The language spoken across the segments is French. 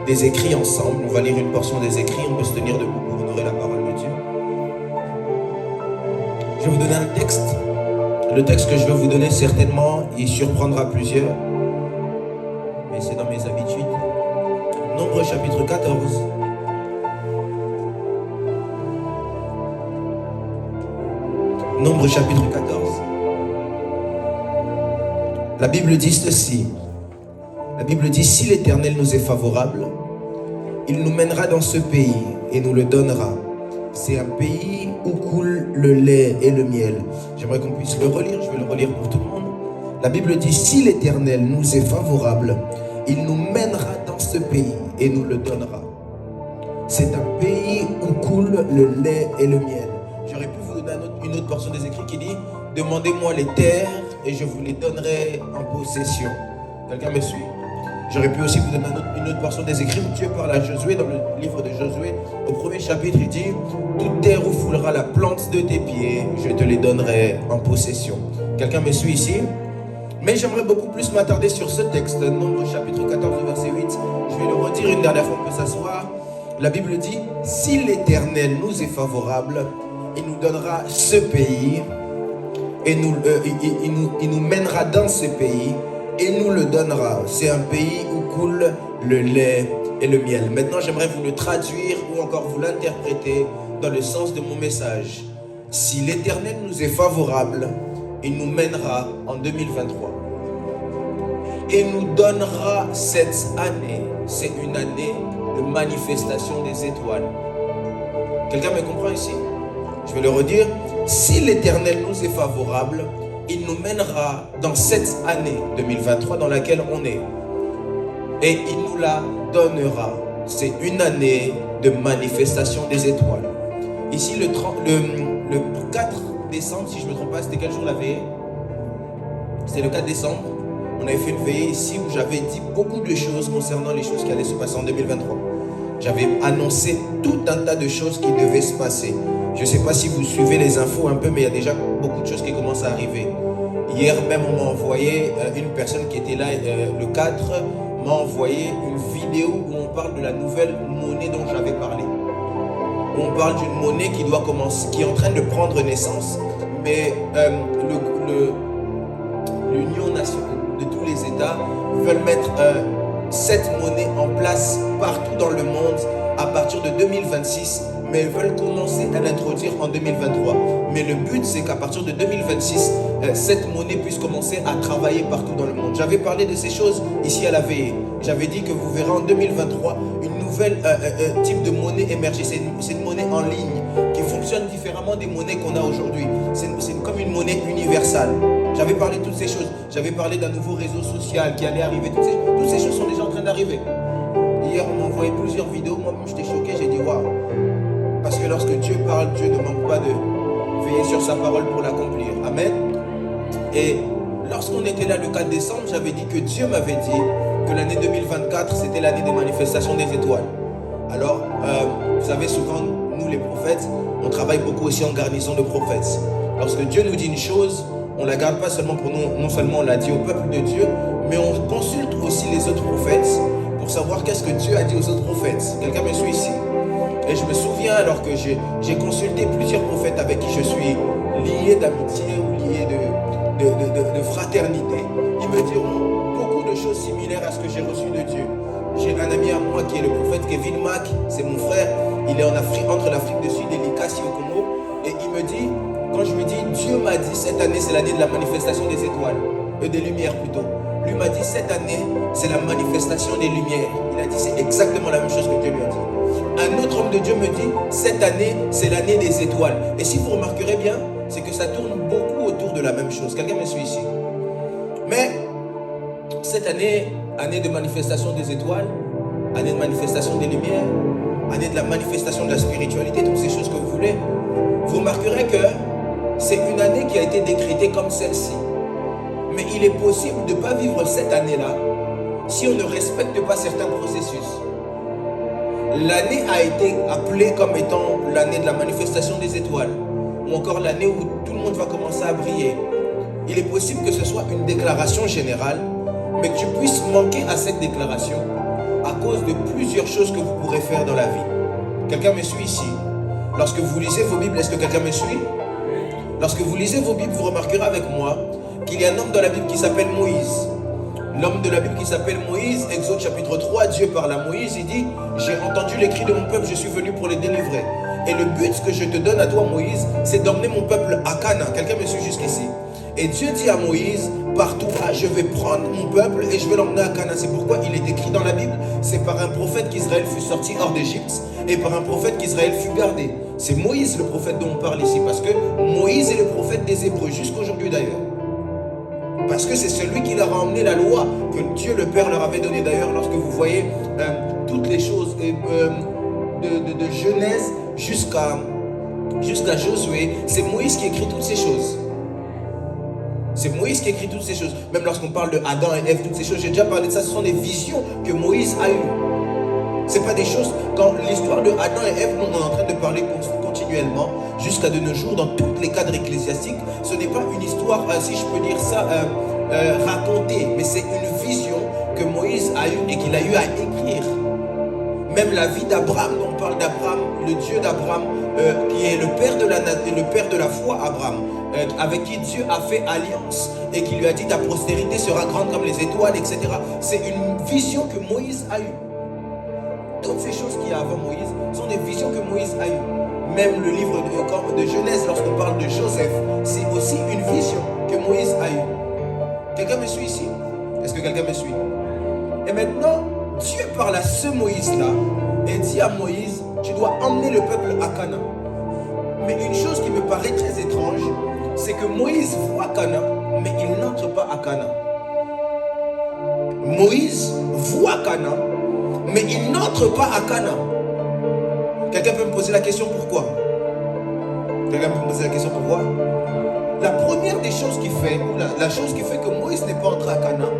des écrits ensemble. On va lire une portion des écrits, on peut se tenir debout pour honorer la parole de Dieu. Je vais vous donner un texte. Le texte que je vais vous donner, certainement, il surprendra plusieurs. Mais c'est dans mes habitudes. Nombre chapitre 14. Nombre chapitre 14. La Bible dit ceci. La Bible dit, si l'Éternel nous est favorable, il nous mènera dans ce pays et nous le donnera. C'est un pays où coule le lait et le miel. J'aimerais qu'on puisse le relire, je vais le relire pour tout le monde. La Bible dit, si l'Éternel nous est favorable, il nous mènera dans ce pays et nous le donnera. C'est un pays où coule le lait et le miel. J'aurais pu vous donner une autre portion des écrits qui dit, demandez-moi les terres et je vous les donnerai en possession. Quelqu'un me suit? J'aurais pu aussi vous donner une autre portion des écrits où Dieu parle à Josué, dans le livre de Josué, au premier chapitre, il dit, toute terre où foulera la plante de tes pieds, je te les donnerai en possession. Quelqu'un me suit ici? Mais j'aimerais beaucoup plus m'attarder sur ce texte, Nombre chapitre 14, verset 8. Je vais le redire une dernière fois, on peut s'asseoir. La Bible dit, si l'Éternel nous est favorable, il nous donnera ce pays, et il nous mènera dans ce pays, et nous le donnera. C'est un pays où coule le lait et le miel. Maintenant, j'aimerais vous le traduire ou encore vous l'interpréter dans le sens de mon message. Si l'Éternel nous est favorable, il nous mènera en 2023 et nous donnera cette année. C'est une année de manifestation des étoiles. Quelqu'un me comprend ici? Je vais le redire. Si l'Éternel nous est favorable, il nous mènera dans cette année 2023 dans laquelle on est. Et il nous la donnera. C'est une année de manifestation des étoiles. Ici, le 4 décembre, si je ne me trompe pas, c'était quel jour la veillée? C'était le 4 décembre. On avait fait une veillée ici où j'avais dit beaucoup de choses concernant les choses qui allaient se passer en 2023. J'avais annoncé tout un tas de choses qui devaient se passer. Je ne sais pas si vous suivez les infos un peu, mais il y a déjà beaucoup de choses qui commencent à arriver. Hier même, on m'a envoyé, une personne qui était là le 4, m'a envoyé une vidéo où on parle de la nouvelle monnaie dont j'avais parlé. On parle d'une monnaie qui doit commencer, qui est en train de prendre naissance, mais l'Union nationale de tous les États veulent mettre cette monnaie en place partout dans le monde à partir de 2026, mais veulent commencer à l'introduire en 2023. Mais le but, c'est qu'à partir de 2026, cette monnaie puisse commencer à travailler partout dans le monde. J'avais parlé de ces choses ici à la veillée. J'avais dit que vous verrez en 2023 une nouvelle type de monnaie émerger. C'est une monnaie en ligne qui fonctionne différemment des monnaies qu'on a aujourd'hui. C'est comme une monnaie universelle. J'avais parlé de toutes ces choses. J'avais parlé d'un nouveau réseau social qui allait arriver. Toutes ces choses sont déjà en train d'arriver. Hier, on m'a envoyé plusieurs vidéos. Moi-même, j'étais choqué. J'ai dit, waouh. Parce que lorsque Dieu parle, Dieu ne manque pas de veiller sur sa parole pour l'accomplir. Amen. Et lorsqu'on était là le 4 décembre, j'avais dit que Dieu m'avait dit que l'année 2024, c'était l'année des manifestations des étoiles. Alors, vous savez, souvent, nous les prophètes, on travaille beaucoup aussi en garnison de prophètes. Lorsque Dieu nous dit une chose, on ne la garde pas seulement pour nous, non seulement on l'a dit au peuple de Dieu, mais on consulte aussi les autres prophètes pour savoir qu'est-ce que Dieu a dit aux autres prophètes. Quelqu'un me suit ici? Et je me souviens, alors que j'ai consulté plusieurs prophètes avec qui je suis lié d'amitié ou lié de fraternité, ils me diront beaucoup de choses similaires à ce que j'ai reçu de Dieu. J'ai un ami à moi qui est le prophète Kevin Mack, c'est mon frère, il est en Afrique, entre l'Afrique du Sud et l'Ikassi au Congo, et il me dit, quand je lui dis, Dieu m'a dit cette année c'est l'année de la manifestation des étoiles, des lumières plutôt. Lui m'a dit cette année c'est la manifestation des lumières. Il a dit c'est exactement la même chose que Dieu lui a dit. Un autre homme de Dieu me dit cette année c'est l'année des étoiles. Et si vous remarquerez bien, c'est que ça tourne beaucoup autour de la même chose. Quelqu'un me suit ici? Mais cette année, année de manifestation des étoiles, année de manifestation des lumières, année de la manifestation de la spiritualité, toutes ces choses que vous voulez, vous remarquerez que c'est une année qui a été décrétée comme celle-ci. Mais il est possible de ne pas vivre cette année-là si on ne respecte pas certains processus. L'année a été appelée comme étant l'année de la manifestation des étoiles, ou encore l'année où tout le monde va commencer à briller. Il est possible que ce soit une déclaration générale, mais que tu puisses manquer à cette déclaration à cause de plusieurs choses que vous pourrez faire dans la vie. Quelqu'un me suit ici? Lorsque vous lisez vos Bibles, est-ce que quelqu'un me suit? Lorsque vous lisez vos Bibles, vous remarquerez avec moi qu'il y a un homme dans la Bible qui s'appelle Moïse. L'homme de la Bible qui s'appelle Moïse, Exode chapitre 3, Dieu parle à Moïse, il dit « J'ai entendu les cris de mon peuple, je suis venu pour les délivrer. Et le but que je te donne à toi, Moïse, c'est d'emmener mon peuple à Canaan. » Quelqu'un me suit jusqu'ici? Et Dieu dit à Moïse, par toi, je vais prendre mon peuple et je vais l'emmener à Canaan. C'est pourquoi il est écrit dans la Bible, c'est par un prophète qu'Israël fut sorti hors d'Égypte et par un prophète qu'Israël fut gardé. C'est Moïse le prophète dont on parle ici, parce que Moïse est le prophète des Hébreux, jusqu'aujourd'hui d'ailleurs. Parce que c'est celui qui leur a emmené la loi que Dieu le Père leur avait donnée. D'ailleurs, lorsque vous voyez toutes les choses de Genèse jusqu'à Josué, c'est Moïse qui écrit toutes ces choses. C'est Moïse qui écrit toutes ces choses. Même lorsqu'on parle de Adam et Ève, toutes ces choses, j'ai déjà parlé de ça, ce sont des visions que Moïse a eues. Ce n'est pas des choses, quand l'histoire de Adam et Ève, on est en train de parler continuellement, jusqu'à de nos jours, dans tous les cadres ecclésiastiques, ce n'est pas une histoire, si je peux dire ça, racontée, mais c'est une vision que Moïse a eue et qu'il a eu à écrire. Même la vie d'Abraham, dont on parle d'Abraham, le Dieu d'Abraham, qui est le père de la foi, Abraham, avec qui Dieu a fait alliance et qui lui a dit ta postérité sera grande comme les étoiles, etc. C'est une vision que Moïse a eue. Toutes ces choses qu'il y a avant Moïse sont des visions que Moïse a eues. Même le livre de Genèse, lorsqu'on parle de Joseph, c'est aussi une vision que Moïse a eue. Quelqu'un me suit ici? Est-ce que quelqu'un me suit? Et maintenant, Dieu parle à ce Moïse-là et dit à Moïse, tu dois emmener le peuple à Canaan. Mais une chose qui me paraît très étrange, c'est que Moïse voit Canaan, mais il n'entre pas à Canaan. Moïse voit Canaan, mais il n'entre pas à Canaan. Quelqu'un peut me poser la question pourquoi? Quelqu'un peut me poser la question pourquoi? La première des choses qui fait, la chose qui fait que Moïse n'est pas entré à Canaan,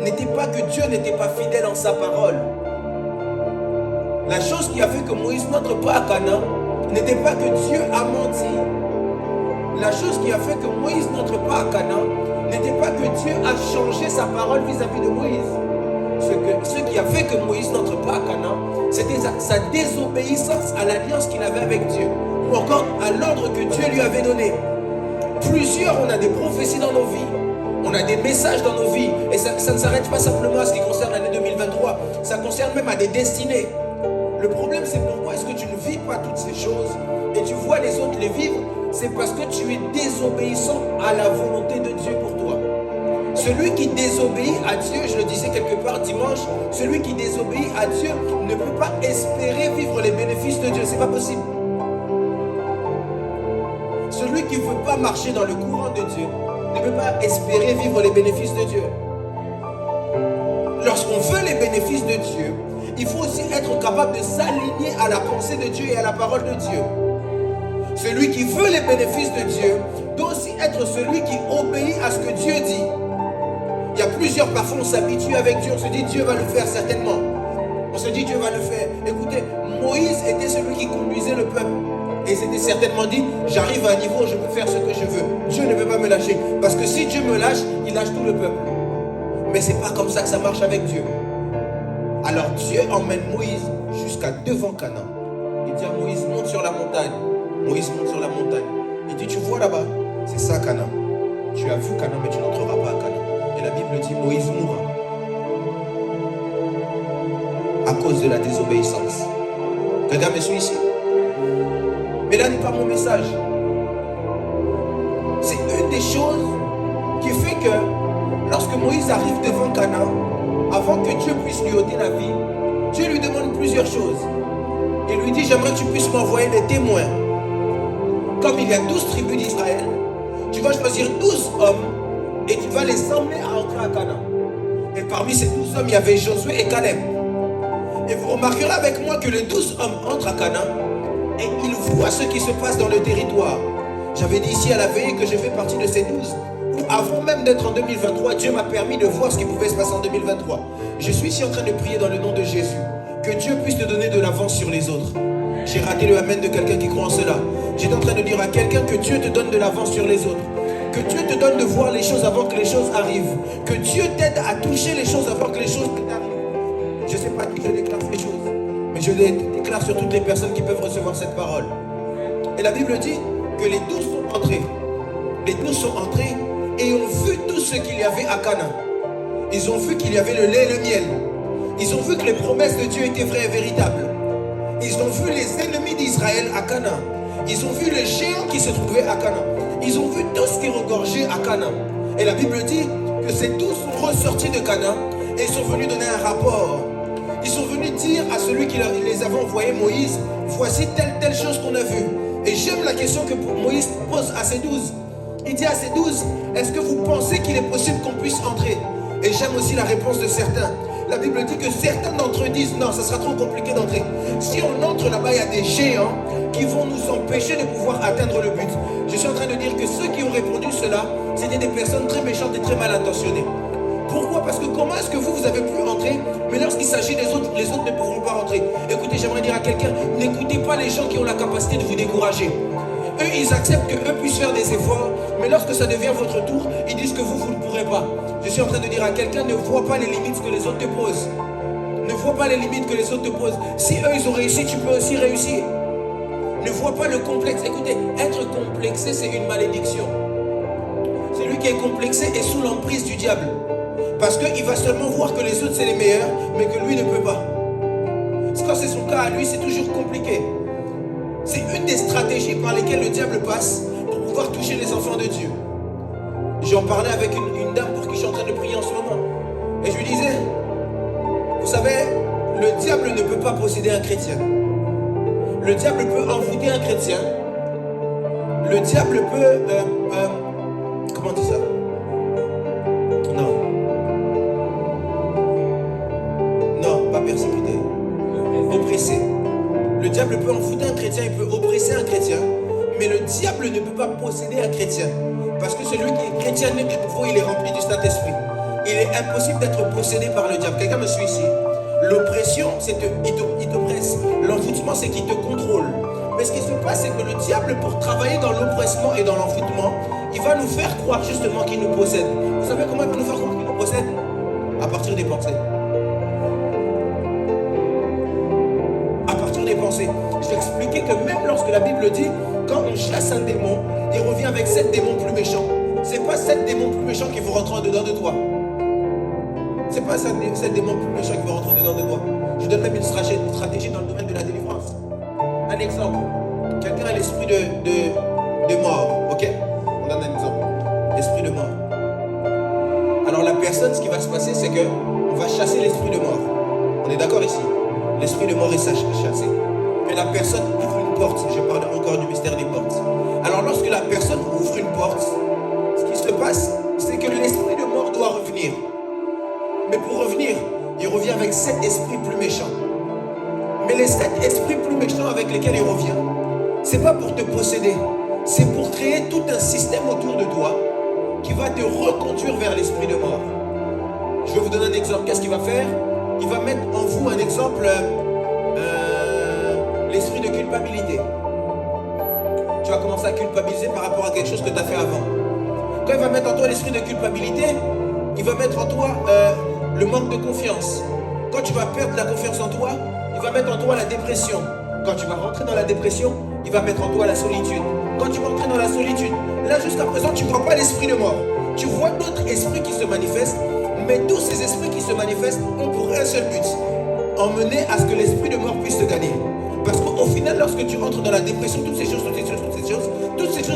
n'était pas que Dieu n'était pas fidèle en sa parole. La chose qui a fait que Moïse n'entre pas à Canaan n'était pas que Dieu a menti. La chose qui a fait que Moïse n'entre pas à Canaan n'était pas que Dieu a changé sa parole vis-à-vis de Moïse. Ce qui a fait que Moïse n'entre pas à Canaan, c'était sa désobéissance à l'alliance qu'il avait avec Dieu, ou encore à l'ordre que Dieu lui avait donné. Plusieurs, on a des prophéties dans nos vies, on a des messages dans nos vies, et ça ne s'arrête pas simplement à ce qui concerne l'année 2023, ça concerne même à des destinées. Le problème, c'est pourquoi est-ce que tu ne vis pas toutes ces choses et tu vois les autres les vivre? C'est parce que tu es désobéissant à la volonté de Dieu pour toi. Celui qui désobéit à Dieu, je le disais quelque part dimanche, celui qui désobéit à Dieu ne peut pas espérer vivre les bénéfices de Dieu. C'est pas possible. Celui qui ne veut pas marcher dans le courant de Dieu ne peut pas espérer vivre les bénéfices de Dieu. Lorsqu'on veut les bénéfices de Dieu, il faut aussi être capable de s'aligner à la pensée de Dieu et à la parole de Dieu. Celui qui veut les bénéfices de Dieu doit aussi être celui qui obéit à ce que Dieu dit. Il y a plusieurs, parfois on s'habitue avec Dieu, on se dit Dieu va le faire certainement. On se dit Dieu va le faire. Écoutez, Moïse était celui qui conduisait le peuple. Et c'était certainement dit, j'arrive à un niveau où je peux faire ce que je veux. Dieu ne peut pas me lâcher. Parce que si Dieu me lâche, il lâche tout le peuple. Mais c'est pas comme ça que ça marche avec Dieu. Alors Dieu emmène Moïse jusqu'à devant Canaan. Il dit à Moïse, monte sur la montagne. Moïse monte sur la montagne. Il dit, tu vois là-bas, c'est ça Canaan. Tu as vu Canaan, mais tu n'entreras pas à Canaan. Et la Bible dit, Moïse mourra à cause de la désobéissance. Quelqu'un me suit ici? Mais là n'est pas mon message. C'est une des choses qui fait que lorsque Moïse arrive devant Canaan, avant que Dieu puisse lui ôter la vie, Dieu lui demande plusieurs choses. Il lui dit, j'aimerais que tu puisses m'envoyer des témoins. Comme il y a 12 tribus d'Israël, tu vas choisir 12 hommes et tu vas les emmener à entrer à Canaan. Et parmi ces 12 hommes, il y avait Josué et Caleb. Et vous remarquerez avec moi que les 12 hommes entrent à Canaan et ils voient ce qui se passe dans le territoire. J'avais dit ici à la veillée que je fais partie de ces 12. Avant même d'être en 2023, Dieu m'a permis de voir ce qui pouvait se passer en 2023. Je suis ici en train de prier dans le nom de Jésus. Que Dieu puisse te donner de l'avance sur les autres. J'ai raté le amen de quelqu'un qui croit en cela. J'étais en train de dire à quelqu'un que Dieu te donne de l'avance sur les autres. Que Dieu te donne de voir les choses avant que les choses arrivent. Que Dieu t'aide à toucher les choses avant que les choses t'arrivent. Je ne sais pas qui je déclare ces choses, mais je les déclare sur toutes les personnes qui peuvent recevoir cette parole. Et la Bible dit que les 12 sont entrés. Les 12 sont entrés et ont vu tout ce qu'il y avait à Cana. Ils ont vu qu'il y avait le lait et le miel. Ils ont vu que les promesses de Dieu étaient vraies et véritables. Ils ont vu les ennemis d'Israël à Cana. Ils ont vu les géants qui se trouvaient à Cana. Ils ont vu tout ce qui regorgeait à Cana. Et la Bible dit que ces 12 sont ressortis de Cana et ils sont venus donner un rapport. Ils sont venus dire à celui qui les avait envoyés, Moïse, voici telle chose qu'on a vue. Et j'aime la question que Moïse pose à ces 12. Il dit à ces 12, est-ce que vous pensez qu'il est possible qu'on puisse entrer? Et j'aime aussi la réponse de certains. La Bible dit que certains d'entre eux disent, non, ça sera trop compliqué d'entrer. Si on entre là-bas, il y a des géants qui vont nous empêcher de pouvoir atteindre le but. Je suis en train de dire que ceux qui ont répondu cela, c'était des personnes très méchantes et très mal intentionnées. Pourquoi? Parce que comment est-ce que vous avez pu entrer, mais lorsqu'il s'agit des autres, les autres ne pourront pas rentrer? Écoutez, j'aimerais dire à quelqu'un, n'écoutez pas les gens qui ont la capacité de vous décourager. Eux, ils acceptent qu'eux puissent faire des efforts, mais lorsque ça devient votre tour, ils disent que vous ne pourrez pas. Je suis en train de dire à quelqu'un, ne vois pas les limites que les autres te posent. Ne vois pas les limites que les autres te posent. Si eux, ils ont réussi, tu peux aussi réussir. Ne vois pas le complexe. Écoutez, être complexé, c'est une malédiction. Celui qui est complexé est sous l'emprise du diable. Parce qu'il va seulement voir que les autres, c'est les meilleurs, mais que lui ne peut pas. Quand c'est son cas à lui, c'est toujours compliqué. C'est une des stratégies par lesquelles le diable passe pour pouvoir toucher les enfants de Dieu. J'en parlais avec une dame pour qui je suis en train de prier en ce moment. Et je lui disais, vous savez, le diable ne peut pas posséder un chrétien. Le diable peut envoûter un chrétien. Le diable peut... comment on dit ça? Non. Non, pas persécuter. Oppresser. Le diable peut envoûter un chrétien, il peut oppresser un chrétien. Mais le diable ne peut pas posséder un chrétien. Parce que celui qui est chrétien né de nouveau, il est rempli du Saint-Esprit. Il est impossible d'être possédé par le diable. Quelqu'un me suit ici? L'oppression, c'est qu'il t'oppresse. L'envoûtement, c'est qu'il te contrôle. Mais ce qui se passe, c'est que le diable, pour travailler dans l'oppressement et dans l'envoûtement, il va nous faire croire justement qu'il nous possède. Vous savez comment il va nous faire croire qu'il nous possède? À partir des pensées. À partir des pensées. Je vais expliquer que même lorsque la Bible dit, quand on chasse un démon, il revient avec 7 démons plus méchants. Ce n'est pas 7 démons plus méchants qui vont rentrer en dedans de toi. Ce n'est pas 7 démons plus méchants qui vont rentrer dedans de toi. Je donne même une stratégie dans le domaine de la délivrance. Un exemple. Quelqu'un a l'esprit de mort. Ok? On donne un exemple. L'esprit de mort. Alors la personne, ce qui va se passer, c'est qu'on va chasser l'esprit de mort. On est d'accord ici? L'esprit de mort est chassé. Mais la personne ouvre une porte. Je parle encore du mystère des portes. Alors lorsque la personne ouvre une porte, ce qui se passe, c'est que l'esprit de mort doit revenir. Mais pour revenir, il revient avec 7 esprits plus méchants. Mais les 7 esprits plus méchants avec lesquels il revient, c'est pas pour te posséder, c'est pour créer tout un système autour de toi qui va te reconduire vers l'esprit de mort. Je vais vous donner un exemple. Qu'est-ce qu'il va faire? Il va mettre en vous un exemple, l'esprit de culpabilité. Tu vas commencer à culpabiliser par rapport à quelque chose que tu as fait avant. Quand il va mettre en toi l'esprit de culpabilité, il va mettre en toi le manque de confiance. Quand tu vas perdre la confiance en toi, il va mettre en toi la dépression. Quand tu vas rentrer dans la dépression, il va mettre en toi la solitude. Quand tu vas entrer dans la solitude, là jusqu'à présent, tu ne vois pas l'esprit de mort. Tu vois d'autres esprits qui se manifestent, mais tous ces esprits qui se manifestent ont pour un seul but, emmener à ce que l'esprit de mort puisse te gagner. Parce qu'au final, lorsque tu entres dans la dépression, toutes ces choses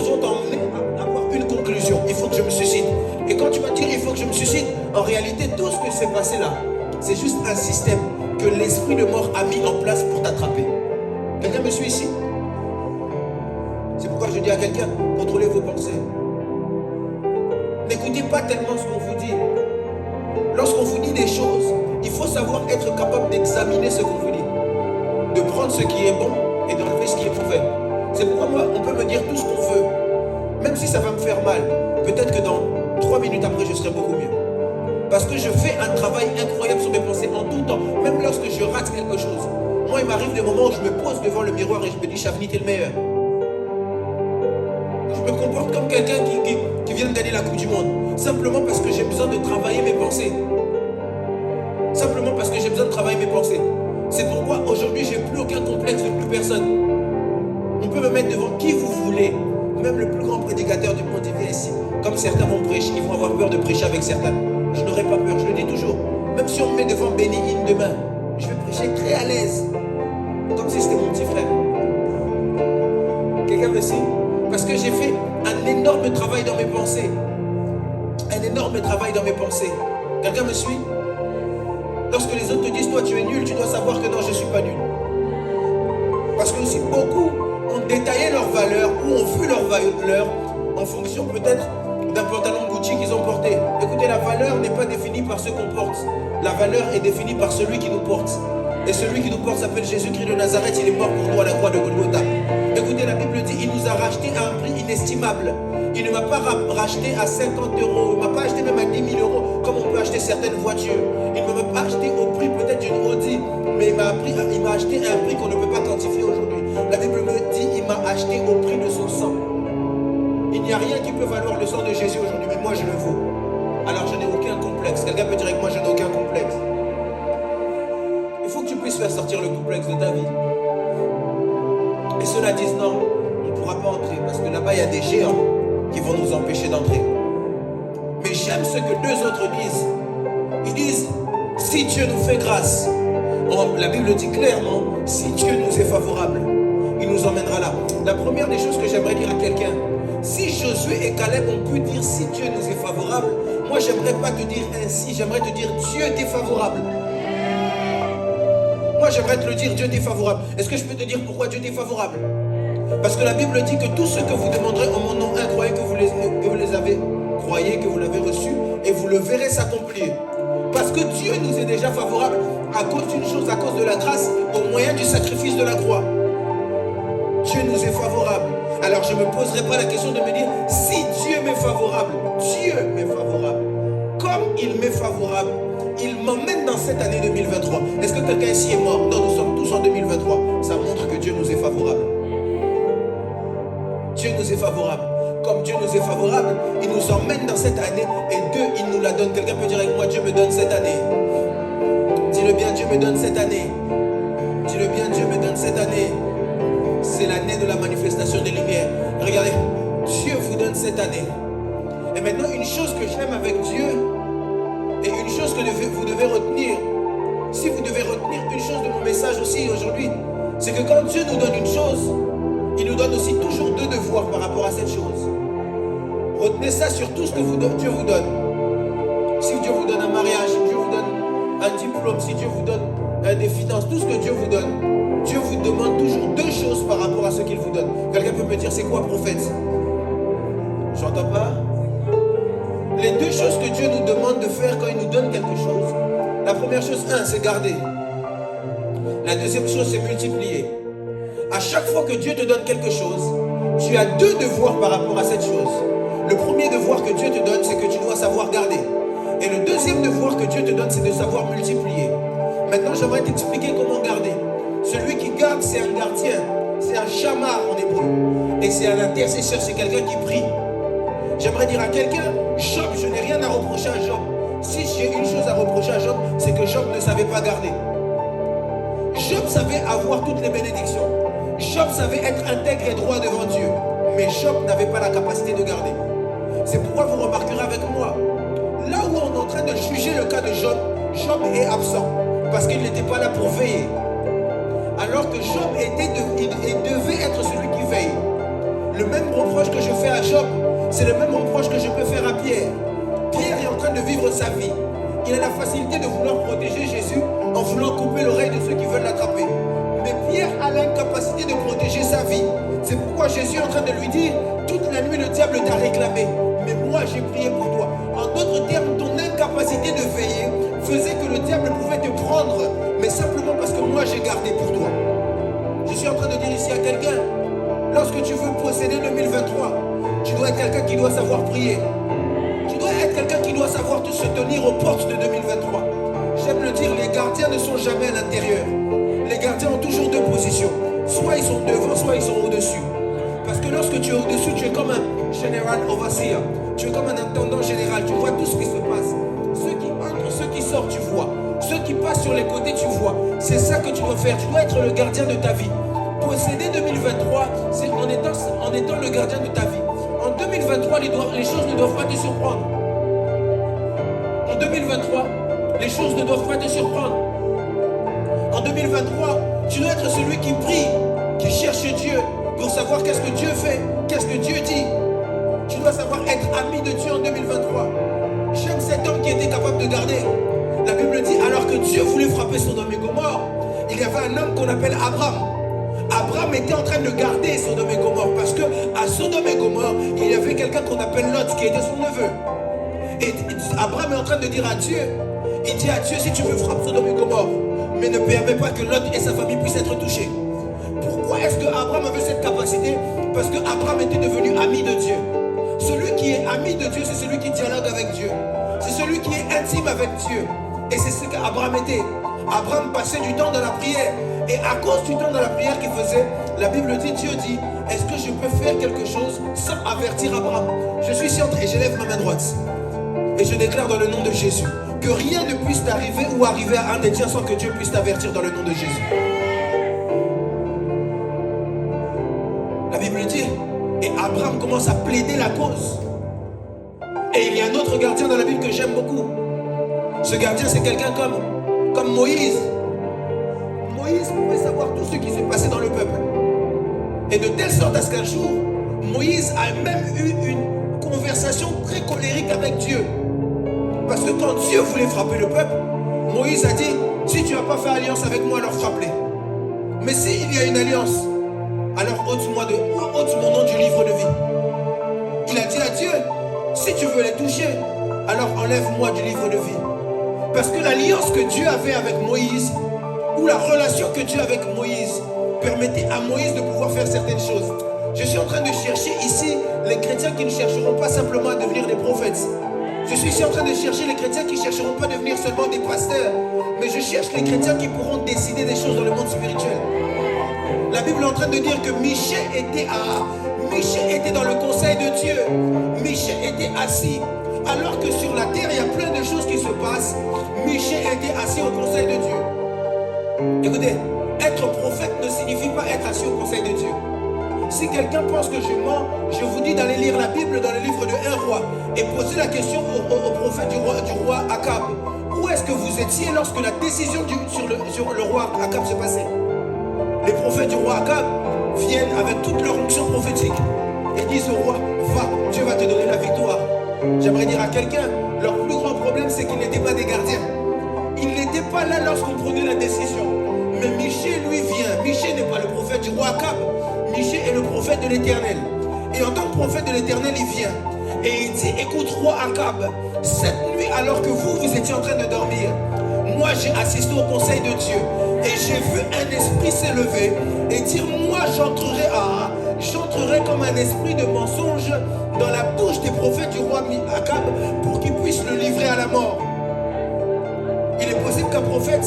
vont t'emmener à avoir une conclusion. Il faut que je me suicide. Et quand tu vas dire il faut que je me suicide, en réalité, tout ce qui s'est passé là, c'est juste un système que l'esprit de mort a mis en place pour t'attraper. Quelqu'un me suit ici? C'est pourquoi je dis à quelqu'un, contrôlez vos pensées. N'écoutez pas tellement ce qu'on vous dit. Lorsqu'on vous dit des choses, il faut savoir être capable d'examiner ce qu'on vous dit. De prendre ce qui est bon et d'enlever ce qui est mauvais. C'est pourquoi moi, on peut me dire tout ce qu'on veut. Même si ça va me faire mal, peut-être que dans 3 minutes après, je serai beaucoup mieux. Parce que je fais un travail incroyable sur mes pensées en tout temps. Même lorsque je rate quelque chose. Moi, il m'arrive des moments où je me pose devant le miroir et je me dis, Chavni, t'es le meilleur. Je me comporte comme quelqu'un qui vient de gagner la Coupe du Monde. Simplement parce que j'ai besoin de travailler mes pensées. Simplement parce que j'ai besoin de travailler mes pensées. plus personne. On peut me mettre devant qui vous voulez. Même le plus grand prédicateur du monde, il vient ici. Comme certains vont prêcher, ils vont avoir peur de prêcher avec certains. Je n'aurai pas peur, je le dis toujours. Même si on me met devant Benny Hinn demain, je vais prêcher très à l'aise. Comme si c'était mon petit frère. Quelqu'un me signe? Parce que j'ai fait un énorme travail dans mes pensées. Un énorme travail dans mes pensées. Quelqu'un me suit? Lorsque les autres te disent, toi tu es nul, tu dois savoir que non, je ne suis pas nul. Parce que aussi beaucoup ont détaillé leurs valeurs ou ont vu leurs valeurs en fonction peut-être d'un pantalon Gucci qu'ils ont porté. Écoutez, la valeur n'est pas définie par ce qu'on porte. La valeur est définie par celui qui nous porte. Et celui qui nous porte s'appelle Jésus-Christ de Nazareth. Il est mort pour nous à la croix de Golgotha. Écoutez, la Bible dit, il nous a racheté à un prix inestimable. Il ne m'a pas racheté à 50 €. Il ne m'a pas acheté même à 10 000 € comme on peut acheter certaines voitures. Il ne m'a pas acheté au prix peut-être d'une Audi. Mais il m'a acheté à un prix qu'on ne peut pas quantifier aujourd'hui. La Bible me dit, il m'a acheté au prix de son sang. Il n'y a rien qui peut valoir le sang de Jésus aujourd'hui, mais moi je le vaux. Alors je n'ai aucun complexe. Quelqu'un peut dire que moi je n'ai aucun complexe. Il faut que tu puisses faire sortir le complexe de ta vie. Et ceux-là disent non, on ne pourra pas entrer parce que là-bas il y a des géants qui vont nous empêcher d'entrer. Mais j'aime ce que deux autres disent. Ils disent, si Dieu nous fait grâce, la Bible dit clairement, si Dieu nous est favorable, il nous emmènera là. La première des choses que j'aimerais dire à quelqu'un, si Josué et Caleb ont pu dire si Dieu nous est favorable, moi j'aimerais pas te dire ainsi, j'aimerais te dire Dieu t'est favorable. Moi j'aimerais te le dire, Dieu t'est favorable. Est-ce que je peux te dire pourquoi Dieu t'est favorable? Parce que la Bible dit que tout ce que vous demanderez en mon nom, croyez que vous les avez, croyez que vous l'avez reçu et vous le verrez s'accomplir. Parce que Dieu nous est déjà favorable à cause d'une chose, à cause de la grâce, au moyen du sacrifice de la croix. Dieu nous est favorable. Alors je ne me poserai pas la question de me dire si Dieu m'est favorable. Dieu m'est favorable. Comme il m'est favorable, il m'emmène dans cette année 2023. Est-ce que quelqu'un ici est mort? Non, nous sommes tous en 2023. Ça montre que Dieu nous est favorable. Dieu nous est favorable. Comme Dieu nous est favorable, il nous emmène dans cette année et deux, il nous la donne. Quelqu'un peut dire avec moi, Dieu me donne cette année. Dis-le bien, Dieu me donne cette année. Dis-le bien, Dieu me donne cette année. C'est l'année de la manifestation des lumières. Regardez, Dieu vous donne cette année. Et maintenant, une chose que j'aime avec Dieu, et une chose que vous devez retenir, si vous devez retenir une chose de mon message aussi aujourd'hui, c'est que quand Dieu nous donne une chose, il nous donne aussi toujours deux devoirs par rapport à cette chose. Retenez ça sur tout ce que Dieu vous donne. Si Dieu vous donne un mariage, si Dieu vous donne un diplôme, si Dieu vous donne des finances, tout ce que Dieu vous donne, Dieu vous demande toujours deux choses par rapport à ce qu'il vous donne. Quelqu'un peut me dire, c'est quoi prophète? J'entends pas. Les deux choses que Dieu nous demande de faire quand il nous donne quelque chose. La première chose, c'est garder. La deuxième chose, c'est multiplier. À chaque fois que Dieu te donne quelque chose, tu as deux devoirs par rapport à cette chose. Le premier devoir que Dieu te donne, c'est que tu dois savoir garder. Et le deuxième devoir que Dieu te donne, c'est de savoir multiplier. Maintenant, j'aimerais t'expliquer comment garder. Celui qui garde, c'est un gardien. C'est un chamar en hébreu. Et c'est un intercesseur, c'est quelqu'un qui prie. J'aimerais dire à quelqu'un, Job, je n'ai rien à reprocher à Job. Si j'ai une chose à reprocher à Job, c'est que Job ne savait pas garder. Job savait avoir toutes les bénédictions. Job savait être intègre et droit devant Dieu. Mais Job n'avait pas la capacité de garder. C'est pourquoi vous remarquerez avec moi, là où on est en train de juger le cas de Job, Job est absent. Parce qu'il n'était pas là pour veiller. Alors que Job devait être celui qui veille. Le même reproche que je fais à Job, c'est le même reproche que je peux faire à Pierre. Pierre est en train de vivre sa vie. Il a la facilité de vouloir protéger Jésus en voulant couper l'oreille de ceux qui veulent l'attraper. Mais Pierre a l'incapacité de protéger sa vie. C'est pourquoi Jésus est en train de lui dire, toute la nuit le diable t'a réclamé, mais moi j'ai prié pour toi. En d'autres termes, ton incapacité de veiller faisait que le diable pouvait te prendre, mais simplement parce que moi j'ai gardé pour toi. Je suis en train de dire ici à quelqu'un, lorsque tu veux posséder 2023, tu dois être quelqu'un qui doit savoir prier. Tu dois être quelqu'un qui doit savoir se tenir aux portes de 2023. J'aime le dire, les gardiens ne sont jamais à l'intérieur. Les gardiens ont toujours deux positions. Soit ils sont devant, soit ils sont au-dessus. Parce que lorsque tu es au-dessus, tu es comme un général overseer. Tu es comme un intendant général. Tu vois tout ce qui se passe. Ceux qui entrent, ceux qui sortent, tu vois. Ceux qui passent sur les côtés, tu vois. C'est ça que tu dois faire. Tu dois être le gardien de ta vie. posséder 2023, c'est en étant le gardien de ta vie. En 2023, les choses ne doivent pas te surprendre. En 2023, les choses ne doivent pas te surprendre. En 2023, tu dois être celui qui prie, qui cherche Dieu pour savoir qu'est-ce que Dieu fait, qu'est-ce que Dieu dit. Tu dois savoir être ami de Dieu en 2023. J'aime cet homme qui était capable de garder. La Bible dit, alors que Dieu voulait frapper Sodome et Gomorrhe, il y avait un homme qu'on appelle Abraham. Abraham était en train de garder Sodome et Gomorrhe parce que à Sodome et Gomorrhe, il y avait quelqu'un qu'on appelle Lot qui était son neveu. Et Abraham est en train de dire à Dieu, il dit à Dieu, si tu veux frapper Sodome et Gomorrhe, mais ne permets pas que Lot et sa famille puissent être touchés. Pourquoi est-ce que Abraham avait cette capacité? Parce que Abraham était devenu ami de Dieu. Celui qui est ami de Dieu, c'est celui qui dialogue avec Dieu. C'est celui qui est intime avec Dieu. Et c'est ce qu'Abraham était. Abraham passait du temps dans la prière. Et à cause du temps dans la prière qu'il faisait, la Bible dit, Dieu dit, est-ce que je peux faire quelque chose sans avertir Abraham? Je suis ici et je lève ma main droite. Et je déclare dans le nom de Jésus que rien ne puisse t'arriver ou arriver à un des tiens sans que Dieu puisse t'avertir dans le nom de Jésus. La Bible dit, et Abraham commence à plaider la cause. Et il y a un autre gardien dans la Bible que j'aime beaucoup. Ce gardien, c'est quelqu'un comme Moïse. Moïse pouvait savoir tout ce qui se passait dans le peuple. Et de telle sorte à ce qu'un jour, Moïse a même eu une conversation très colérique avec Dieu. Parce que quand Dieu voulait frapper le peuple, Moïse a dit, si tu n'as pas fait alliance avec moi, alors frappe-les. Mais s'il y a une alliance, alors ôte mon nom du livre de vie. Il a dit à Dieu, si tu veux les toucher, alors enlève-moi du livre de vie. Parce que l'alliance que Dieu avait avec Moïse, ou la relation que Dieu avait avec Moïse, permettait à Moïse de pouvoir faire certaines choses. Je suis en train de chercher ici les chrétiens qui ne chercheront pas simplement à devenir des prophètes. Je suis ici en train de chercher les chrétiens qui ne chercheront pas à devenir seulement des pasteurs, mais je cherche les chrétiens qui pourront décider des choses dans le monde spirituel. La Bible est en train de dire que Michée était dans le conseil de Dieu. Michée était assis. Alors que sur la terre, il y a plein de choses qui se passent. Michée était assis au conseil de Dieu. Écoutez, être prophète ne signifie pas être assis au conseil de Dieu. Si quelqu'un pense que je mens, je vous dis d'aller lire la Bible dans le livre de 1 roi et poser la question au prophète du roi Akab. Où est-ce que vous étiez lorsque la décision sur le roi Akab se passait? Les prophètes du roi Akab viennent avec toute leur onction prophétique et disent au roi, va, Dieu va te donner la victoire. J'aimerais dire à quelqu'un, leur plus grand problème c'est qu'ils n'étaient pas des gardiens. Ils n'étaient pas là lorsqu'on prenait la décision. Mais Michée lui vient. Michée n'est pas le prophète du roi Akab. Michée est le prophète de l'Éternel. Et en tant que prophète de l'Éternel, il vient. Et il dit, écoute roi Akab, cette nuit alors que vous étiez en train de dormir, moi j'ai assisté au conseil de Dieu. Et j'ai vu un esprit s'élever et dire, moi j'entrerai comme un esprit de mensonge dans la bouche des prophètes du roi Akab pour qu'ils puissent le livrer à la mort. Il est possible qu'un prophète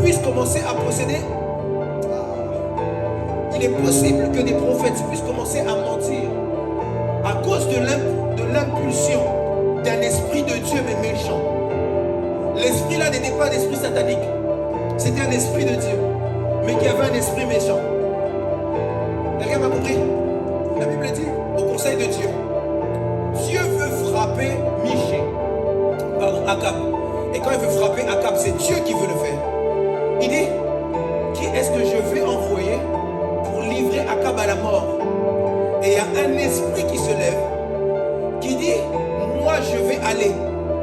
puisse commencer à posséder. Il est possible que des prophètes puissent commencer à mentir à cause de l'impulsion d'un esprit de Dieu mais méchant. L'esprit là n'était pas un esprit satanique. C'était un esprit de Dieu, mais qui avait un esprit méchant. Quelqu'un m'a compris? La Bible dit, au conseil de Dieu, Dieu veut frapper Akab. Et quand il veut frapper Akab, c'est Dieu qui veut le faire. Il dit, qui est-ce que je vais envoyer pour livrer Akab à la mort? Et il y a un esprit qui se lève, qui dit, moi je vais aller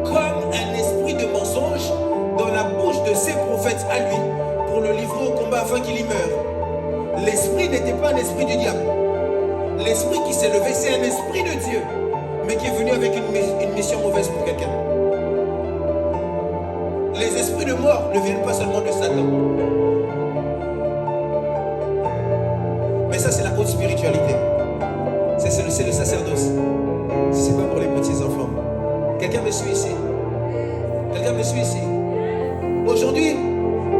comme un esprit de mensonge dans la bouche de ses prophètes à lui pour le livrer au combat afin qu'il y meure. L'esprit n'était pas un esprit du diable. L'esprit qui s'est levé, c'est un esprit de Dieu, mais qui est venu avec une mission mauvaise pour quelqu'un. Les esprits de mort ne viennent pas seulement de Satan. Mais ça, c'est la haute spiritualité. C'est le sacerdoce. Ce n'est pas pour les petits enfants. Quelqu'un me suit ici? Quelqu'un me suit ici? Aujourd'hui,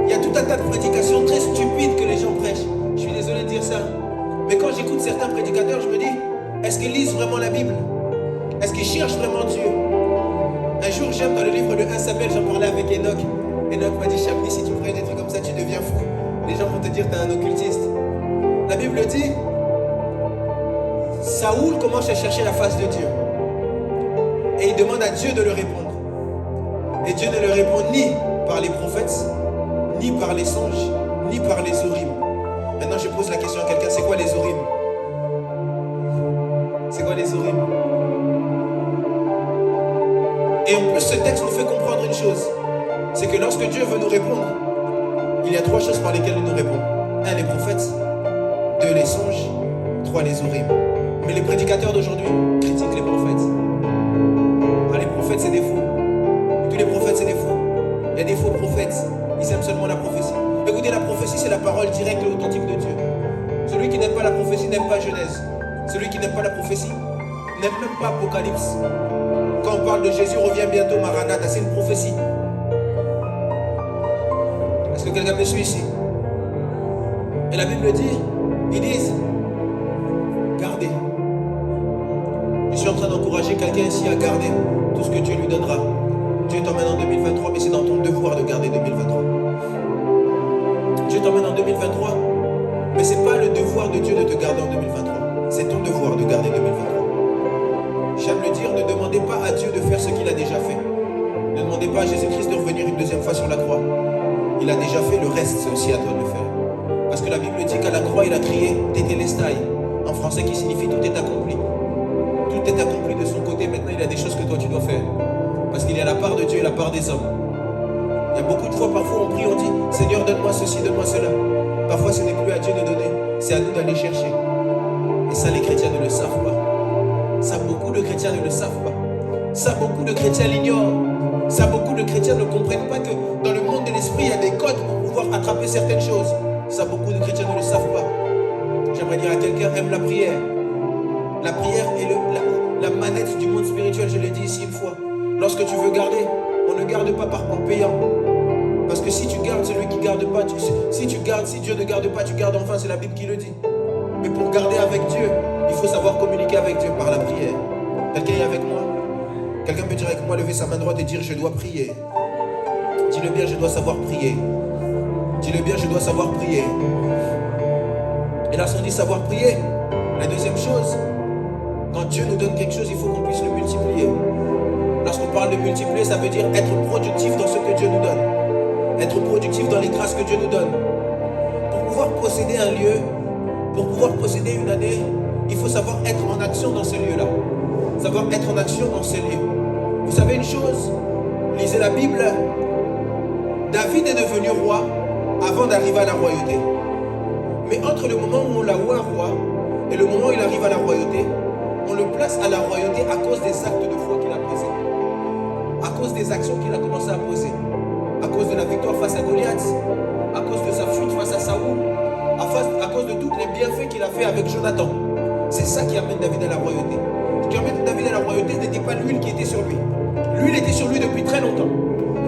il y a tout un tas de prédications très stupides que les gens prêchent. Je suis désolé de dire ça. Mais quand j'écoute certains prédicateurs, je me dis, est-ce qu'ils lisent vraiment la Bible? Est-ce qu'ils cherchent vraiment Dieu? Un jour, j'aime dans le livre de 1 Samuel, j'en parlais avec Enoch. Enoch m'a dit, Chablis, si tu prêches des trucs comme ça, tu deviens fou. Les gens vont te dire, t'es un occultiste. La Bible dit, Saoul commence à chercher la face de Dieu. Et il demande à Dieu de le répondre. Et Dieu ne le répond ni par les prophètes, ni par les songes, ni par les orim. Maintenant, je pose la question à quelqu'un, c'est quoi les orim? C'est quoi les orim? Et en plus, ce texte nous fait comprendre une chose. C'est que lorsque Dieu veut nous répondre, il y a 3 choses par lesquelles il nous répond. 1, les prophètes. 2, les songes. 3, les orim. Mais les prédicateurs d'aujourd'hui critiquent les prophètes. Ah, les prophètes, c'est des faux. Tous les prophètes, c'est des faux. Il y a des faux prophètes. Ils aiment seulement la prophétie. Écoutez, la prophétie, c'est la parole directe et authentique de Dieu. Celui qui n'aime pas la prophétie n'aime pas Genèse. Celui qui n'aime pas la prophétie n'aime même pas Apocalypse. Quand on parle de Jésus, revient bientôt, Maranatha, c'est une prophétie. Est-ce que quelqu'un me suit ici? Et la Bible dit, ils disent, gardez. Je suis en train d'encourager quelqu'un ici à garder tout ce que Dieu lui donnera. Dieu t'emmène en 2023, mais c'est dans ton devoir de garder 2023. Dieu t'emmène en 2023, mais ce n'est pas le devoir de Dieu de te garder en 2023. C'est ton devoir de garder 2023. J'aime le dire, ne demandez pas à Dieu de faire ce qu'il a déjà fait. Ne demandez pas à Jésus-Christ de revenir une deuxième fois sur la croix. Il a déjà fait, le reste, c'est aussi à toi de le faire. Parce que la Bible dit qu'à la croix, il a crié « Tétélestai », en français qui signifie « tout est accompli ». Tout est accompli de son côté. Maintenant, il y a des choses que toi, tu dois faire. Parce qu'il y a la part de Dieu et la part des hommes. Il y a beaucoup de fois, parfois, on prie, on dit « Seigneur, donne-moi ceci, donne-moi cela ». Parfois, ce n'est plus à Dieu de donner, c'est à nous d'aller chercher. Et ça, les chrétiens ne le savent pas. Ça, beaucoup de chrétiens ne le savent pas. Ça, beaucoup de chrétiens l'ignorent. Ça, beaucoup de chrétiens ne comprennent pas que dans le monde de l'esprit, il y a des codes pour pouvoir attraper certaines choses. Ça, beaucoup de chrétiens ne le savent pas. J'aimerais dire à quelqu'un, aime la prière. La prière est la manette du monde spirituel, je l'ai dit ici une fois. Lorsque tu veux garder, on ne garde pas en payant. Parce que si tu gardes, celui qui ne garde pas, si Dieu ne garde pas, tu gardes enfin, c'est la Bible qui le dit. Mais pour garder avec Dieu, il faut savoir communiquer avec Dieu par la prière. Quelqu'un est avec moi? Quelqu'un peut dire avec moi, lever sa main droite et dire je dois prier. Dis-le bien, je dois savoir prier. Dis-le bien, je dois savoir prier. Et là, si on dit savoir prier, la deuxième chose, quand Dieu nous donne quelque chose, il faut qu'on puisse le multiplier. Lorsqu'on parle de multiplier, ça veut dire être productif dans ce que Dieu nous donne. Être productif dans les grâces que Dieu nous donne. Pour pouvoir posséder un lieu, pour pouvoir posséder une année, il faut savoir être en action dans ce lieu-là. Savoir être en action dans ce lieu. Vous savez une chose? Lisez la Bible. David est devenu roi avant d'arriver à la royauté. Mais entre le moment où on l'a oint roi et le moment où il arrive à la royauté, on le place à la royauté à cause des actes de foi qu'il a posés. À cause des actions qu'il a commencé à poser. À cause de la victoire face à Goliath. À cause de sa fuite face à Saoul. À cause de tous les bienfaits qu'il a fait avec Jonathan. C'est ça qui amène David à la royauté. Ce qui amène David à la royauté n'était pas l'huile qui était sur lui. L'huile était sur lui depuis très longtemps.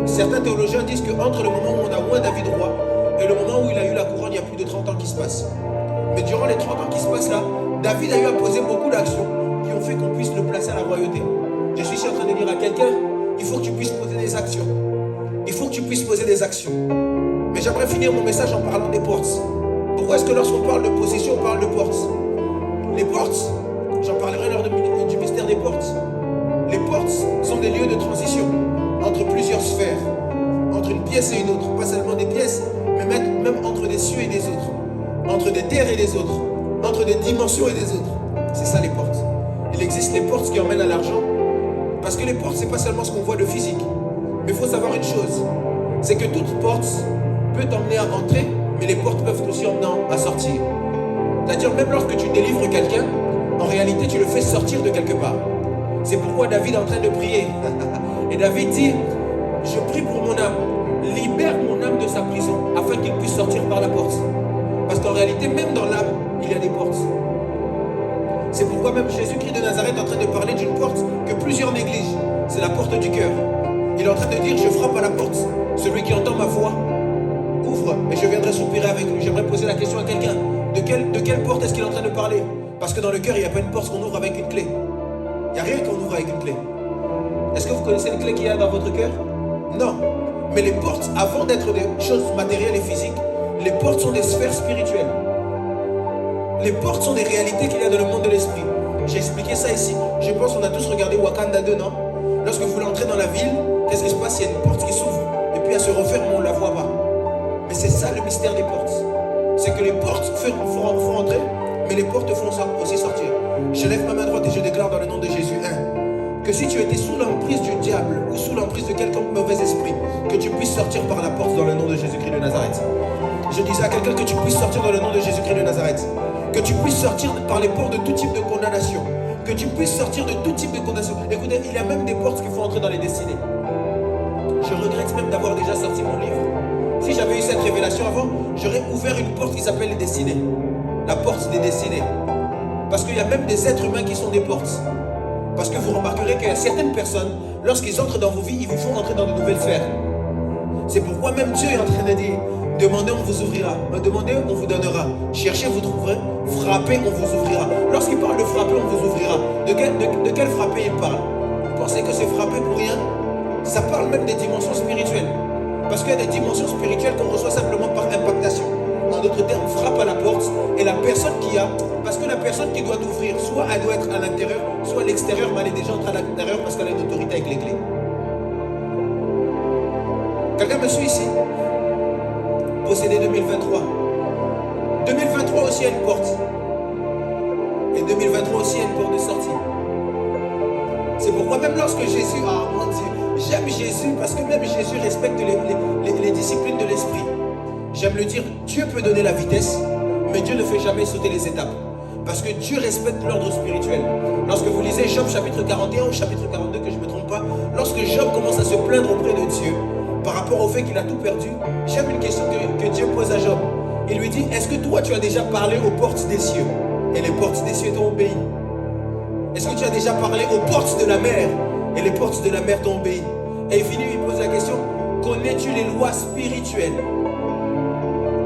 Certains théologiens disent qu'entre le moment où on a oint David roi et le moment où il a eu la couronne, il y a plus de 30 ans qui se passent. Mais durant les 30 ans qui se passent là, David a eu à poser beaucoup d'actions qui ont fait qu'on puisse le placer à la royauté. Je suis ici en train de dire à quelqu'un, il faut que tu puisses poser des actions. Il faut que tu puisses poser des actions. Mais j'aimerais finir mon message en parlant des portes. Pourquoi est-ce que lorsqu'on parle de possession, on parle de portes? Les portes, j'en parlerai lors du mystère des portes. Les portes sont des lieux de transition entre plusieurs sphères, entre une pièce et une autre. Pas seulement des pièces, mais même entre des cieux et des autres, entre des terres et des autres, entre des dimensions et des autres. C'est ça les portes. Il existe les portes qui emmènent à l'argent. Parce que les portes, c'est pas seulement ce qu'on voit de physique. Mais il faut savoir une chose, c'est que toute porte peut t'emmener à entrer, mais les portes peuvent aussi emmener à sortir. C'est-à-dire même lorsque tu délivres quelqu'un, en réalité tu le fais sortir de quelque part. C'est pourquoi David est en train de prier. Et David dit, je prie pour mon âme, libère mon âme de sa prison, afin qu'il puisse sortir par la porte. Parce qu'en réalité, même dans l'âme, il y a des portes. C'est pourquoi même Jésus-Christ de Nazareth est en train de parler d'une porte que plusieurs négligent. C'est la porte du cœur. Il est en train de dire, je frappe à la porte. Celui qui entend ma voix, ouvre et je viendrai soupirer avec lui. J'aimerais poser la question à quelqu'un. De quelle porte est-ce qu'il est en train de parler? Parce que dans le cœur, il n'y a pas une porte qu'on ouvre avec une clé. Il n'y a rien qu'on ouvre avec une clé. Est-ce que vous connaissez les clés qu'il y a dans votre cœur? Non. Mais les portes, avant d'être des choses matérielles et physiques, les portes sont des sphères spirituelles. Les portes sont des réalités qu'il y a dans le monde de l'esprit. J'ai expliqué ça ici. Je pense qu'on a tous regardé Wakanda 2, non? Lorsque vous voulez entrer dans la ville, qu'est-ce qui se passe? Il y a une porte qui s'ouvre. Et puis elle se referme, on ne la voit pas. Mais c'est ça le mystère des portes. C'est que les portes font entrer, mais les portes font aussi sortir. Je lève ma main droite et je déclare dans le nom de Jésus 1. Que si tu étais sous l'emprise du diable ou sous l'emprise de quelconque mauvais esprit, que tu puisses sortir par la porte dans le nom de Jésus-Christ de Nazareth. Je disais à quelqu'un que tu puisses sortir dans le nom de Jésus-Christ de Nazareth. Que tu puisses sortir par les portes de tout type de condamnation. Que tu puisses sortir de tout type de condamnation. Écoutez, il y a même des portes qui font entrer dans les destinées. Je regrette même d'avoir déjà sorti mon livre. Si j'avais eu cette révélation avant, j'aurais ouvert une porte qui s'appelle les destinées. La porte des destinées. Parce qu'il y a même des êtres humains qui sont des portes. Parce que vous remarquerez qu'il y a certaines personnes, lorsqu'ils entrent dans vos vies, ils vous font entrer dans de nouvelles sphères. C'est pourquoi même Dieu est en train de dire, demandez, on vous ouvrira. Demandez, on vous donnera. Cherchez, vous trouverez. Frappez, on vous ouvrira. Lorsqu'il parle de frapper, on vous ouvrira. De quel frapper il parle? Vous pensez que c'est frapper pour rien? Ça parle même des dimensions spirituelles. Parce qu'il y a des dimensions spirituelles qu'on reçoit simplement par impactation. En d'autres termes, frappe à la porte et la personne qui a, parce que la personne qui doit ouvrir, soit elle doit être à l'intérieur, soit à l'extérieur, mais elle est déjà entrée à l'intérieur parce qu'elle a une autorité avec les clés. Quelqu'un me suit ici? Posséder 2023. 2023 aussi a une porte. Et 2023 aussi a une porte de sortie. C'est pourquoi même lorsque Jésus, ah mon Dieu, j'aime Jésus parce que même Jésus respecte les disciplines de l'esprit. J'aime le dire, Dieu peut donner la vitesse, mais Dieu ne fait jamais sauter les étapes. Parce que Dieu respecte l'ordre spirituel. Lorsque vous lisez Job chapitre 41 ou chapitre 42, que je ne me trompe pas, lorsque Job commence à se plaindre auprès de Dieu par rapport au fait qu'il a tout perdu, j'aime une question que Dieu pose à Job. Il lui dit, est-ce que toi tu as déjà parlé aux portes des cieux? Et les portes des cieux t'ont obéi. Est-ce que tu as déjà parlé aux portes de la mer? Et les portes de la mer t'ont obéi. Et il finit, il pose la question, connais-tu les lois spirituelles?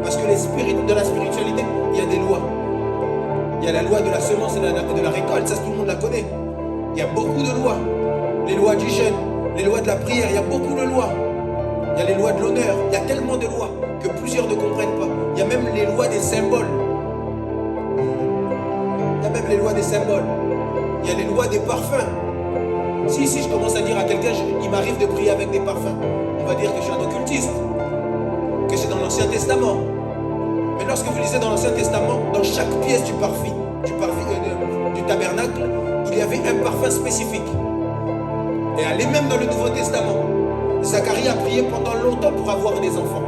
Parce que de la spiritualité, il y a des lois. Il y a la loi de la semence et de la récolte, ça tout le monde la connaît. Il y a beaucoup de lois. Les lois du jeûne, les lois de la prière, il y a beaucoup de lois. Il y a les lois de l'honneur, il y a tellement de lois que plusieurs ne comprennent pas. Il y a même les lois des symboles. Il y a même les lois des symboles. Il y a les lois des parfums. Si ici je commence à dire à quelqu'un, il m'arrive de prier avec des parfums, on va dire que je suis un occultiste, que c'est dans l'Ancien Testament. Mais lorsque vous lisez dans l'Ancien Testament, dans chaque pièce du tabernacle, il y avait un parfum spécifique. Et allez même dans le Nouveau Testament, Zacharie a prié pendant longtemps pour avoir des enfants.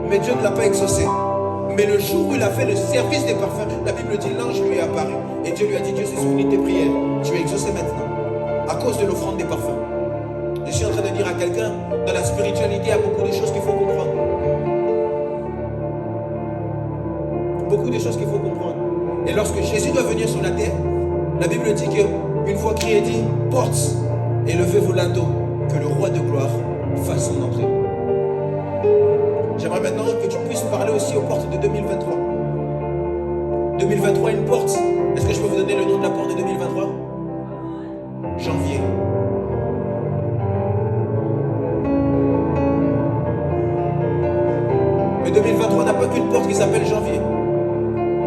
Mais Dieu ne l'a pas exaucé. Mais le jour où il a fait le service des parfums, la Bible dit l'ange lui est apparu. Et Dieu lui a dit, Dieu s'est souvenu de tes prières. Tu es exaucé maintenant. À cause de l'offrande des parfums. Je suis en train de dire à quelqu'un, dans la spiritualité, il y a beaucoup de choses qu'il faut comprendre. Beaucoup de choses qu'il faut comprendre. Et lorsque Jésus doit venir sur la terre, la Bible dit qu'une fois qu'il est dit, porte et levez vos linteaux, que le roi de gloire fasse son entrée. J'aimerais maintenant que tu puisses parler aussi aux portes de 2023. 2023, une porte. Est-ce que je peux vous donner le nom de la porte de 2023? Janvier. Mais 2023 n'a pas qu'une porte qui s'appelle janvier.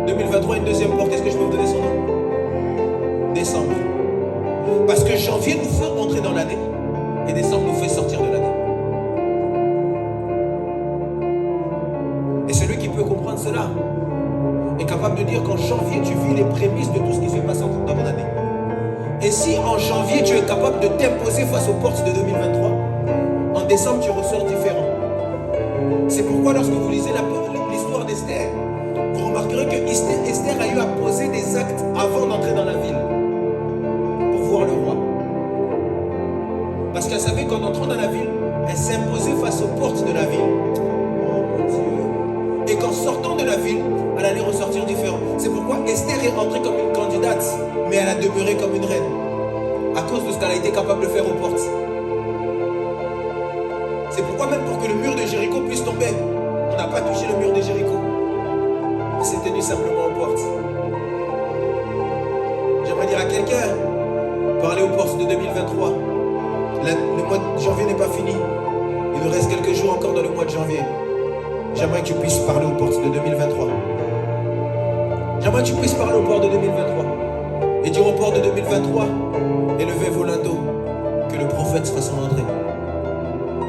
2023, une deuxième porte. Est-ce que je peux vous donner son nom? Décembre. Parce que janvier nous fait entrer dans l'année et décembre nous fait sortir de l'année. Et celui qui peut comprendre cela est capable de dire qu'en janvier, tu vis les prémices de tout ce qui se passe dans ton année. Et si en janvier, tu es capable de t'imposer face aux portes de 2023, en décembre, tu ressors différent. C'est pourquoi lorsque vous lisez l'histoire d'Esther, vous remarquerez que Esther a eu à poser des actes avant d'entrer dans la ville pour voir le roi. Parce qu'elle savait qu'en entrant dans la ville, elle s'imposait face aux portes de la ville. Oh mon Dieu. Et qu'en sortant de la ville, elle allait ressortir différent. C'est pourquoi Esther est entrée comme une candidate, mais elle a demeuré comme une reine. À cause de ce qu'elle a été capable de faire aux portes. C'est pourquoi même pour que le mur de Jéricho puisse tomber, on n'a pas touché le mur de Jéricho. On s'est tenu simplement aux portes. J'aimerais dire à quelqu'un, parler aux portes de 2023. Le mois de janvier n'est pas fini. Il nous reste quelques jours encore dans le mois de janvier. J'aimerais que tu puisses parler aux portes de 2023. J'aimerais J'aimerais que tu puisses parler au port de 2023 et dire au port de 2023, élevez vos linteaux, que le prophète fasse son entrée.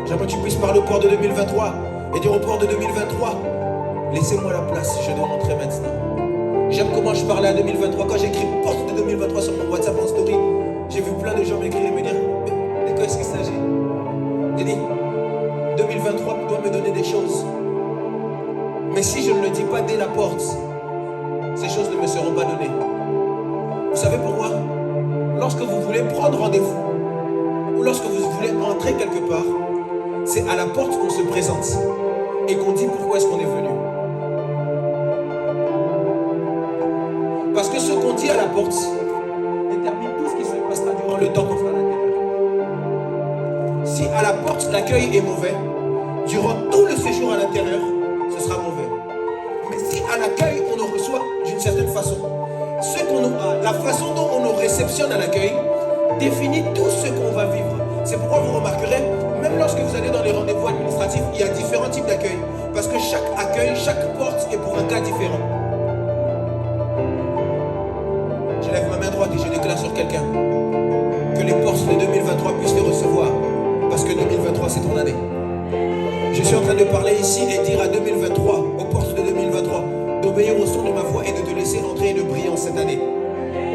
J'aimerais que tu puisses parler au port de 2023 et dire au port de 2023, laissez-moi la place, je dois entrer maintenant. J'aime comment je parlais à 2023. Quand j'écris porte de 2023 sur mon WhatsApp en story, j'ai vu plein de gens m'écrire et me dire, mais de quoi est-ce qu'il s'agit? J'ai dit, 2023 doit me donner des choses. Mais si je ne le dis pas dès la porte, ces choses ne me seront pas données. Vous savez pourquoi? Lorsque vous voulez prendre rendez-vous, ou lorsque vous voulez entrer quelque part, c'est à la porte qu'on se présente et qu'on dit pourquoi est-ce qu'on est venu. Parce que ce qu'on dit à la porte détermine tout ce qui se passera durant le temps qu'on sera à l'intérieur. Si à la porte l'accueil est mauvais, durant tout le séjour à l'intérieur, ce sera mauvais. Mais si à l'accueil on nous reçoit d'une certaine façon, la façon dont on nous réceptionne à l'accueil définit tout ce qu'on va vivre. C'est pourquoi vous remarquerez, même lorsque vous allez dans les rendez-vous administratifs, il y a différents types d'accueil. Parce que chaque accueil, chaque porte est pour un cas différent. Je lève ma main droite et je déclare sur quelqu'un que les portes de 2023 puissent te recevoir. Parce que 2023 c'est ton année. Je suis en train de parler ici et dire à 2023, aux portes de 2023, d'obéir au son de ma voix et de te laisser entrer et de briller en cette année.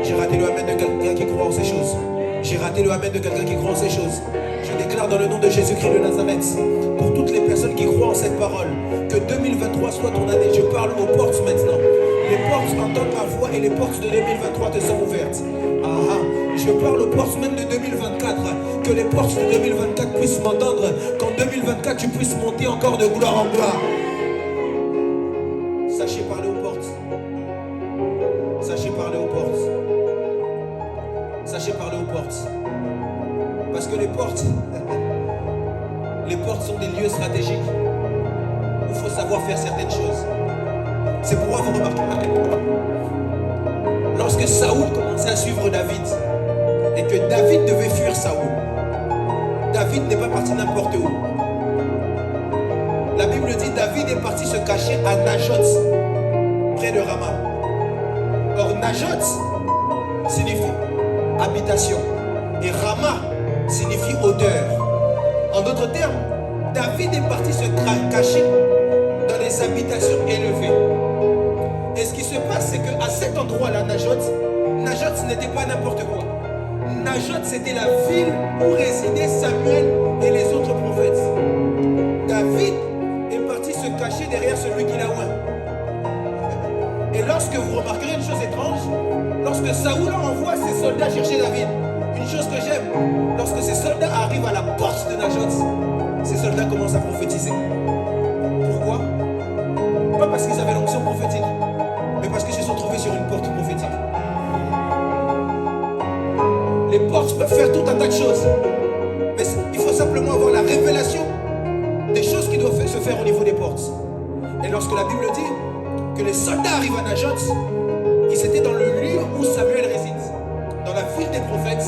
J'ai raté le amen de quelqu'un qui croit en ces choses. J'ai raté le amen de quelqu'un qui croit en ces choses. Je déclare dans le nom de Jésus-Christ de Nazareth, pour toutes les personnes qui croient en cette parole, que 2023 soit ton année. Je parle aux portes maintenant. Les portes entendent ma voix et les portes de 2023 te sont ouvertes. Je parle aux portes même de 2024. Que les portes de 2024 puissent m'entendre. Qu'en 2024 tu puisses monter encore de gloire en gloire. Sachez parler aux portes. Sachez parler aux portes. Sachez parler aux portes. Parce que les portes sont des lieux stratégiques où il faut savoir faire certaines choses. C'est pourquoi vous remarquez, lorsque Saoul commençait à suivre David et que David devait fuir Saoul, David n'est pas parti n'importe où. La Bible dit David est parti se cacher à Najoth, près de Rama. Or Najoth signifie habitation et Rama signifie hauteur. En d'autres termes, David est parti se cacher dans des habitations élevées. Et ce qui se passe, c'est qu'à cet endroit-là, Najoth n'était pas n'importe quoi. Najoth, c'était la ville où résidaient Samuel et les autres prophètes. David est parti se cacher derrière celui qui l'a oint. Et lorsque vous remarquerez une chose étrange, lorsque Saoul envoie ses soldats chercher David, une chose que j'aime, lorsque ces soldats arrivent à la porte de Najoth, ces soldats commencent à prophétiser. Pourquoi? Pas parce qu'ils avaient l'onction prophétique, mais parce qu'ils se sont trouvés sur une porte prophétique. Les portes peuvent faire tout un tas de choses, mais il faut simplement avoir la révélation des choses qui doivent se faire au niveau des portes. Et lorsque la Bible dit que les soldats arrivent à Najoth, ils étaient dans le lieu où Samuel réside, dans la ville des prophètes.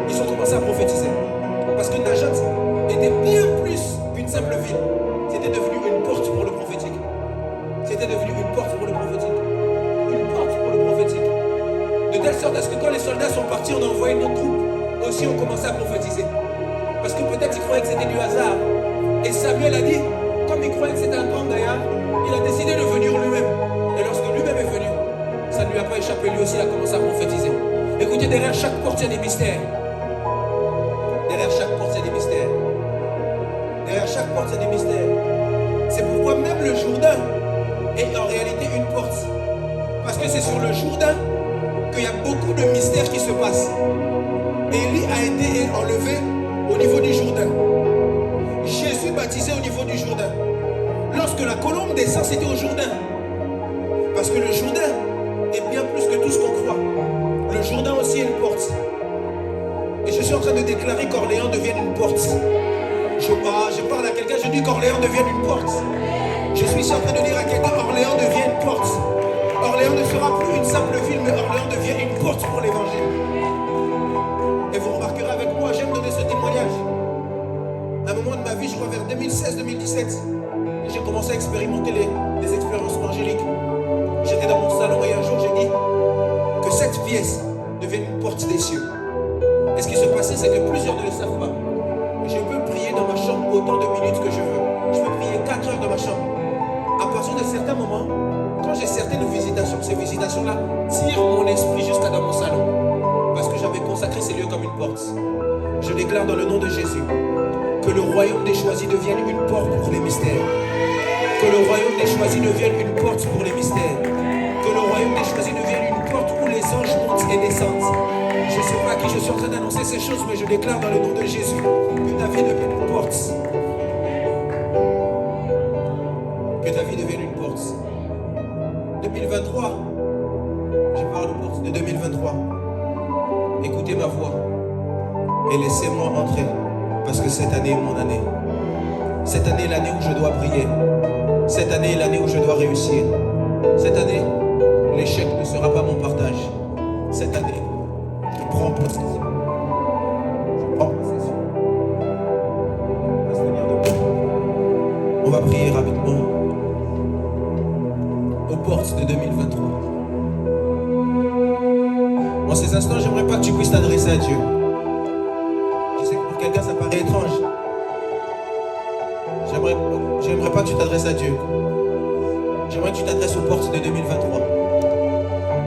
Ils ont commencé à prophétiser. Parce que Najoth était bien plus qu'une simple ville. C'était devenu une porte pour le prophétique. C'était devenu une porte pour le prophétique. Une porte pour le prophétique. De telle sorte à ce que quand les soldats sont partis, on a envoyé une autre troupe. Aussi, on commençait à prophétiser. Parce que peut-être ils croyaient que c'était du hasard. Et Samuel a dit, comme il croyait que c'était un grand gaillard, il a décidé de venir lui-même. Et lorsque lui-même est venu, ça ne lui a pas échappé. Lui aussi, il a commencé à prophétiser. Écoutez, derrière chaque porte, il y a des mystères. Derrière chaque porte, il y a des mystères. Derrière chaque porte, il y a des mystères. C'est pourquoi même le Jourdain est en réalité une porte. Parce que c'est sur le Jourdain qu'il y a beaucoup de mystères qui se passent. Élie a été enlevé au niveau du Jourdain. Jésus baptisé au niveau du Jourdain. Lorsque la colombe descend, c'était au Jourdain. Parce que le Jourdain est bien plus que tout ce qu'on croit. Le Jourdain aussi est une porte. Et je suis en train de déclarer qu'Orléans devienne une porte. Je parle à quelqu'un, je dis qu'Orléans devienne une porte. Je suis ici en train de dire à quelqu'un, Orléans devient une porte. Orléans ne sera plus une simple ville, mais Orléans devient une porte pour l'évangile. Et vous remarquerez avec moi, j'aime donner ce témoignage. À un moment de ma vie, je crois vers 2016-2017, j'ai commencé à expérimenter les expériences angéliques. J'étais dans mon salon et un jour, certains moments, quand j'ai certaines visitations, ces visitations-là tirent mon esprit jusqu'à dans mon salon. Parce que j'avais consacré ces lieux comme une porte. Je déclare dans le nom de Jésus que le royaume des choisis devienne une porte pour les mystères. Que le royaume des choisis devienne une porte pour les mystères. Que le royaume des choisis devienne une porte où les anges montent et descendent. Je ne sais pas à qui je suis en train d'annoncer ces choses, mais je déclare dans le nom de Jésus que ta vie devienne une porte. Que ta vie devienne une porte. 2023, je parle de porte de 2023. Écoutez ma voix et laissez-moi entrer, parce que cette année est mon année. Cette année est l'année où je dois briller. Cette année est l'année où je dois réussir. Cette année, l'échec ne sera pas mon partage. Cette année, je prends possession. Je prends possession. On va se tenir debout. On va prier rapidement aux portes de 2023. En ces instants, j'aimerais pas que tu puisses t'adresser à Dieu. Je sais que pour quelqu'un, ça paraît étrange. J'aimerais pas que tu t'adresses à Dieu. J'aimerais que tu t'adresses aux portes de 2023.